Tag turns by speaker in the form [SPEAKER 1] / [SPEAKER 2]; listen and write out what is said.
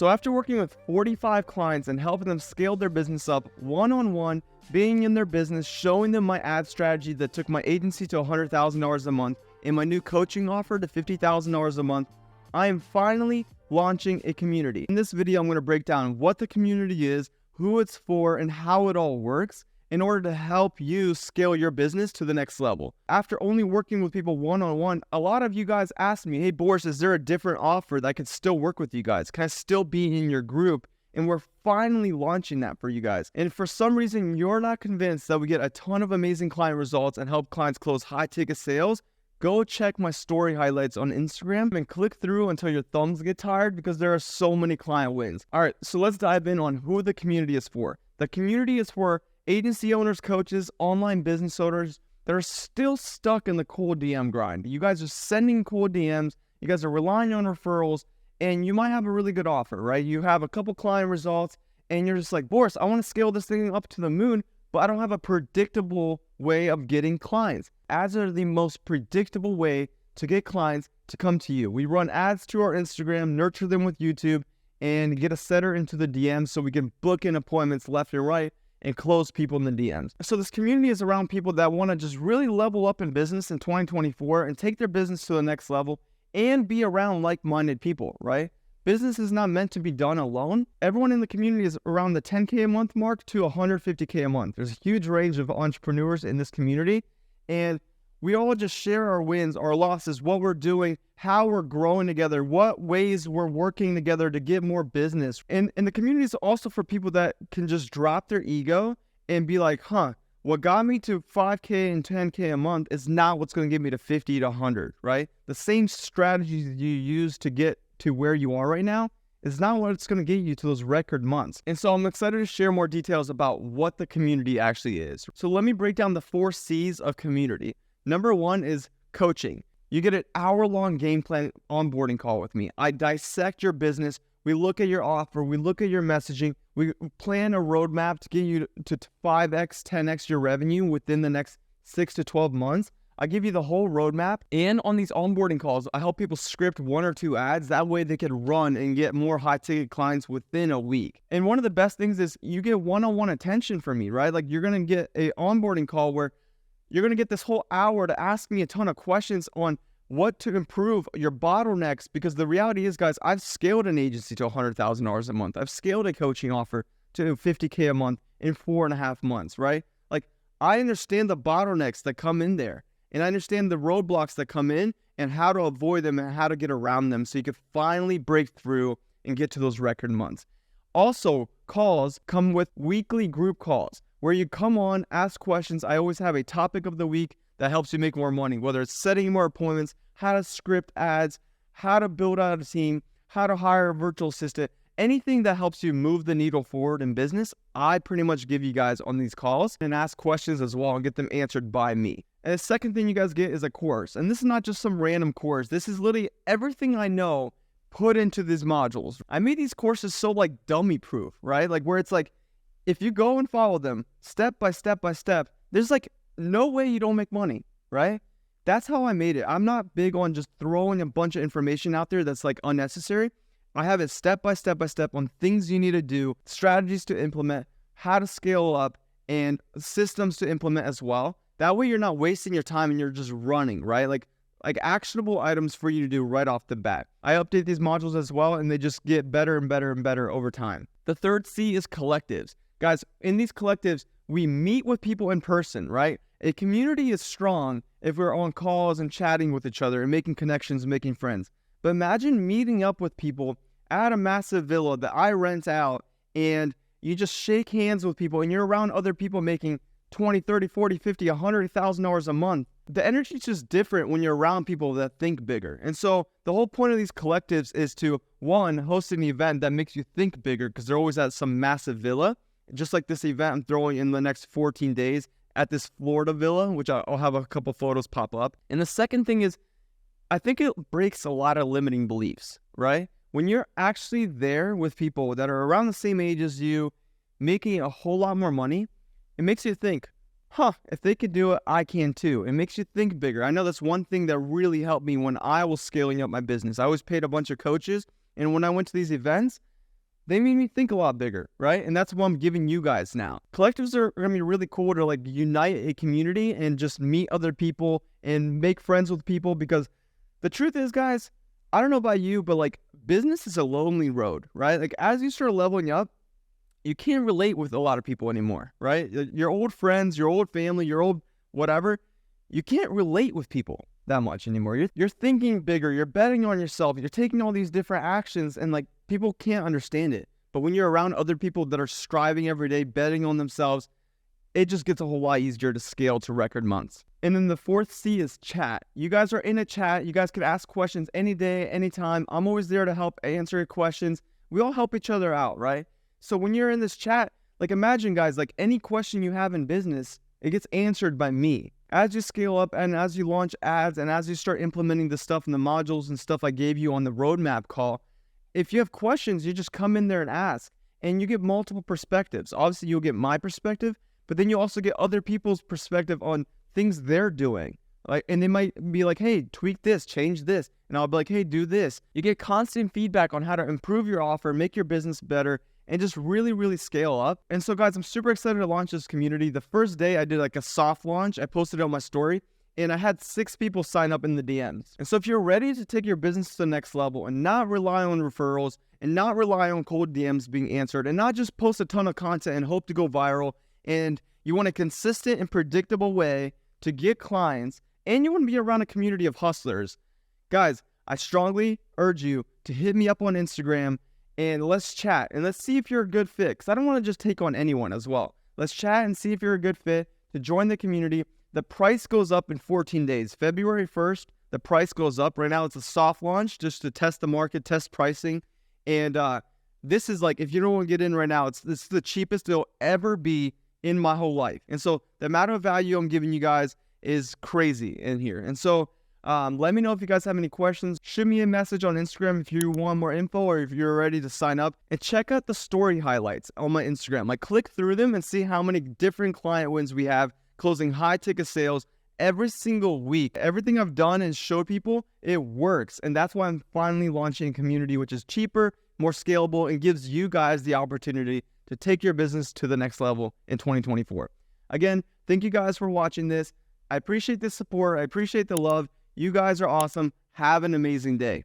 [SPEAKER 1] So after working with 45 clients and helping them scale their business up one-on-one, being in their business, showing them my ad strategy that took my agency to $100,000 a month and my new coaching offer to $50,000 a month, I am finally launching a community. In this video, I'm going to break down what the community is, who it's for, and how it all works in order to help you scale your business to the next level. After only working with people one-on-one, a lot of you guys asked me, hey Boris, is there a different offer that could still work with you guys? Can I still be in your group? And we're finally launching that for you guys. And for some reason, you're not convinced that we get a ton of amazing client results and help clients close high ticket sales, go check my story highlights on Instagram and click through until your thumbs get tired because there are so many client wins. All right, so let's dive in on who the community is for. The community is for agency owners, coaches, online business owners that are still stuck in the cold DM grind. You guys are sending cold DMs, you guys are relying on referrals, and you might have a really good offer, right? You have a couple client results and you're just like, Boris, I want to scale this thing up to the moon, but I don't have a predictable way of getting clients. Ads are the most predictable way to get clients to come to you. We run ads to our Instagram, nurture them with YouTube, and get a setter into the DMs so we can book in appointments left and right and close people in the DMs. So this community is around people that want to just really level up in business in 2024 and take their business to the next level and be around like-minded people, right? Business is not meant to be done alone. Everyone in the community is around the 10K a month mark to 150K a month. There's a huge range of entrepreneurs in this community, and we all just share our wins, our losses, what we're doing, how we're growing together, what ways we're working together to get more business. And the community is also for people that can just drop their ego and be like, what got me to 5K and 10K a month is not what's going to get me to 50 to 100, right? The same strategies you use to get to where you are right now is not what's going to get you to those record months. And so I'm excited to share more details about what the community actually is. So let me break down the 4 C's of community. Number 1 is coaching. You get an hour-long game plan onboarding call with me. I dissect your business. We look at your offer. We look at your messaging. We plan a roadmap to get you to 5x, 10x your revenue within the next 6 to 12 months. I give you the whole roadmap. And on these onboarding calls, I help people script 1 or 2 ads. That way they can run and get more high-ticket clients within a week. And one of the best things is you get one-on-one attention from me, right? Like you're going to get an onboarding call where you're going to get this whole hour to ask me a ton of questions on what to improve, your bottlenecks, because the reality is, guys, I've scaled an agency to $100,000 a month. I've scaled a coaching offer to $50K a month in 4.5 months, right? Like, I understand the bottlenecks that come in there, and I understand the roadblocks that come in and how to avoid them and how to get around them so you can finally break through and get to those record months. Also, calls come with weekly group calls where you come on, ask questions. I always have a topic of the week that helps you make more money, whether it's setting more appointments, how to script ads, how to build out a team, how to hire a virtual assistant, anything that helps you move the needle forward in business, I pretty much give you guys on these calls and ask questions as well and get them answered by me. And the second thing you guys get is a course. And this is not just some random course. This is literally everything I know put into these modules. I made these courses so like dummy proof, right? Like where it's like, if you go and follow them step by step by step, there's like no way you don't make money, right? That's how I made it. I'm not big on just throwing a bunch of information out there that's like unnecessary. I have it step by step by step on things you need to do, strategies to implement, how to scale up, and systems to implement as well. That way you're not wasting your time and you're just running, right? Like actionable items for you to do right off the bat. I update these modules as well, and they just get better and better and better over time. The third C is collectives. Guys, in these collectives, we meet with people in person, right? A community is strong if we're on calls and chatting with each other and making connections and making friends. But imagine meeting up with people at a massive villa that I rent out, and you just shake hands with people and you're around other people making $20, $30, $40, $50, $100,000 a month. The energy is just different when you're around people that think bigger. And so the whole point of these collectives is to, 1, host an event that makes you think bigger because they're always at some massive villa. Just like this event I'm throwing in the next 14 days at this Florida villa, which I'll have a couple photos pop up. And the second thing is, I think it breaks a lot of limiting beliefs, right? When you're actually there with people that are around the same age as you, making a whole lot more money, it makes you think, if they could do it, I can too. It makes you think bigger. I know that's one thing that really helped me when I was scaling up my business. I always paid a bunch of coaches, and when I went to these events, they made me think a lot bigger, right? And that's what I'm giving you guys now. Collectives are going to be really cool to like unite a community and just meet other people and make friends with people, because the truth is, guys, I don't know about you, but like business is a lonely road, right? Like as you start leveling up, you can't relate with a lot of people anymore, right? Your old friends, your old family, your old whatever, you can't relate with people that much anymore. You're thinking bigger, you're betting on yourself, you're taking all these different actions, and like people can't understand it. But when you're around other people that are striving every day, betting on themselves, it just gets a whole lot easier to scale to record months. And then the fourth C is chat. You guys are in a chat. You guys can ask questions any day, anytime. I'm always there to help answer your questions. We all help each other out, right? So when you're in this chat, like imagine, guys, like any question you have in business, it gets answered by me. As you scale up and as you launch ads and as you start implementing the stuff in the modules and stuff I gave you on the roadmap call, if you have questions, you just come in there and ask, and you get multiple perspectives. Obviously, you'll get my perspective, but then you also get other people's perspective on things they're doing. Like, and they might be like, hey, tweak this, change this. And I'll be like, hey, do this. You get constant feedback on how to improve your offer, make your business better, and just really, really scale up. And so, guys, I'm super excited to launch this community. The first day I did like a soft launch. I posted it on my story, and I had 6 people sign up in the DMs. And so if you're ready to take your business to the next level and not rely on referrals and not rely on cold DMs being answered and not just post a ton of content and hope to go viral, and you want a consistent and predictable way to get clients, and you want to be around a community of hustlers, guys, I strongly urge you to hit me up on Instagram and let's chat and let's see if you're a good fit, because I don't want to just take on anyone as well. Let's chat and see if you're a good fit to join the community. The price goes up in 14 days. February 1st, the price goes up. Right now, it's a soft launch just to test the market, test pricing. And this is like, if you don't want to get in right now, this is the cheapest it'll ever be in my whole life. And so the amount of value I'm giving you guys is crazy in here. And so let me know if you guys have any questions. Shoot me a message on Instagram if you want more info or if you're ready to sign up. And check out the story highlights on my Instagram. Like, click through them and see how many different client wins we have, closing high ticket sales every single week. Everything I've done and showed people, it works. And that's why I'm finally launching a community which is cheaper, more scalable, and gives you guys the opportunity to take your business to the next level in 2024. Again, thank you guys for watching this. I appreciate the support. I appreciate the love. You guys are awesome. Have an amazing day.